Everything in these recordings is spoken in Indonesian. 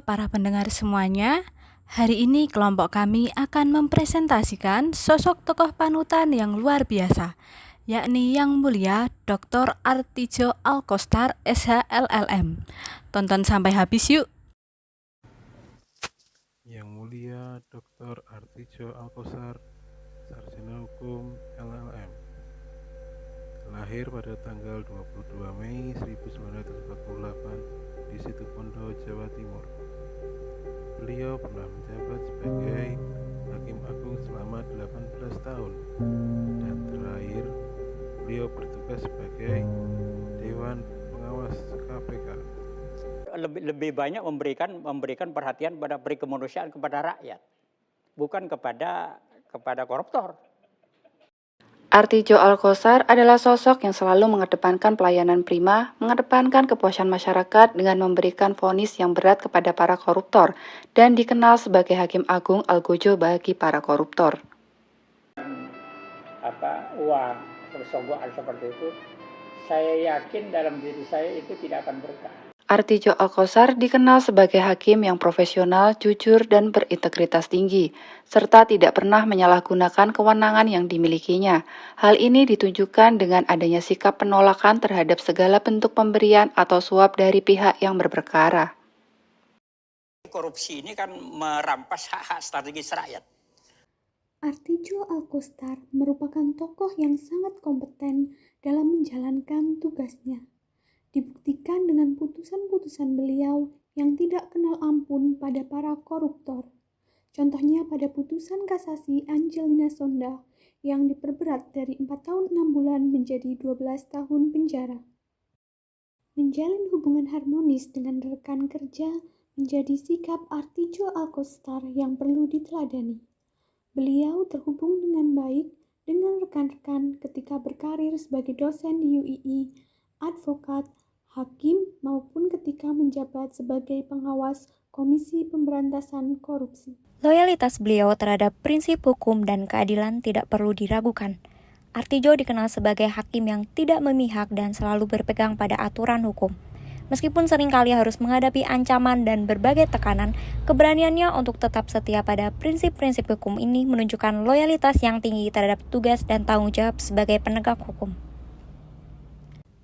para pendengar semuanya. Hari ini kelompok kami akan mempresentasikan sosok tokoh panutan yang luar biasa, yakni Yang Mulia Dr. Artidjo Alkostar, SHLLM. Tonton sampai habis yuk. Yang Mulia Dr. Artidjo Alkostar, Sarjana Hukum LLM. Lahir pada tanggal 22 Mei 1948 di Situbondo, Jawa Timur. Beliau pernah menjabat sebagai Hakim Agung selama 18 tahun dan terakhir beliau bertugas sebagai Dewan Pengawas KPK. Lebih banyak memberikan perhatian pada peri kemanusiaan kepada rakyat, bukan kepada koruptor. Artidjo Alkostar adalah sosok yang selalu mengedepankan pelayanan prima, mengedepankan kepuasan masyarakat dengan memberikan vonis yang berat kepada para koruptor, dan dikenal sebagai Hakim Agung Algojo bagi para koruptor. Uang persogokan seperti itu, saya yakin dalam diri saya itu tidak akan berkah. Artidjo Alkostar dikenal sebagai hakim yang profesional, jujur, dan berintegritas tinggi, serta tidak pernah menyalahgunakan kewenangan yang dimilikinya. Hal ini ditunjukkan dengan adanya sikap penolakan terhadap segala bentuk pemberian atau suap dari pihak yang berperkara. Korupsi ini kan merampas hak-hak strategis rakyat. Artidjo Alkostar merupakan tokoh yang sangat kompeten dalam menjalankan tugasnya. Dibuktikan dengan putusan-putusan beliau yang tidak kenal ampun pada para koruptor. Contohnya pada putusan kasasi Angelina Sonda yang diperberat dari 4 tahun 6 bulan menjadi 12 tahun penjara. Menjalin hubungan harmonis dengan rekan kerja menjadi sikap Artidjo Alkostar yang perlu diteladani. Beliau terhubung dengan baik dengan rekan-rekan ketika berkarir sebagai dosen di UII, advokat, hakim, maupun ketika menjabat sebagai pengawas Komisi Pemberantasan Korupsi. Loyalitas beliau terhadap prinsip hukum dan keadilan tidak perlu diragukan. Artidjo dikenal sebagai hakim yang tidak memihak dan selalu berpegang pada aturan hukum. Meskipun seringkali harus menghadapi ancaman dan berbagai tekanan, keberaniannya untuk tetap setia pada prinsip-prinsip hukum ini menunjukkan loyalitas yang tinggi terhadap tugas dan tanggung jawab sebagai penegak hukum.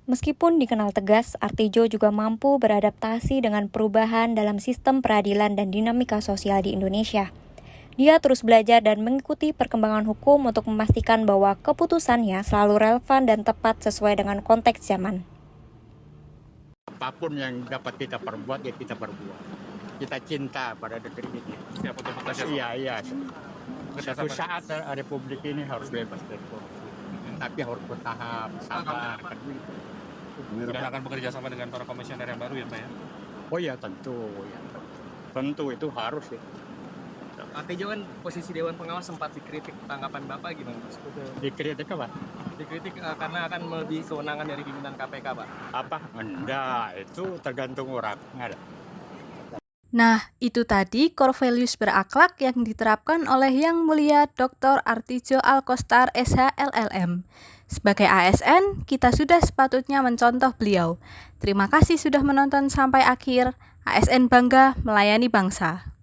Meskipun dikenal tegas, Artidjo juga mampu beradaptasi dengan perubahan dalam sistem peradilan dan dinamika sosial di Indonesia. Dia terus belajar dan mengikuti perkembangan hukum untuk memastikan bahwa keputusannya selalu relevan dan tepat sesuai dengan konteks zaman. Apapun yang dapat kita perbuat, ya kita perbuat. Kita cinta pada negeri ini. Siap untuk bekerja. Iya. Suatu saat Republik ini harus bebas dari korupsi. Tapi harus bertahap, sabar. Dan akan bekerja sama dengan para komisioner yang baru ya Pak ya? Oh ya tentu. Tentu itu harus ya. Artidjo kan posisi Dewan Pengawas sempat dikritik, tanggapan Bapak gimana Mas? Dikritik apa? Dikritik karena akan melebihi kewenangan dari pimpinan KPK Pak. Apa? Enggak, itu tergantung orang. Nggak ada. Nah, itu tadi core values berakhlak yang diterapkan oleh Yang Mulia Dr. Artidjo Alkostar, SHLLM. Sebagai ASN, kita sudah sepatutnya mencontoh beliau. Terima kasih sudah menonton sampai akhir. ASN bangga melayani bangsa.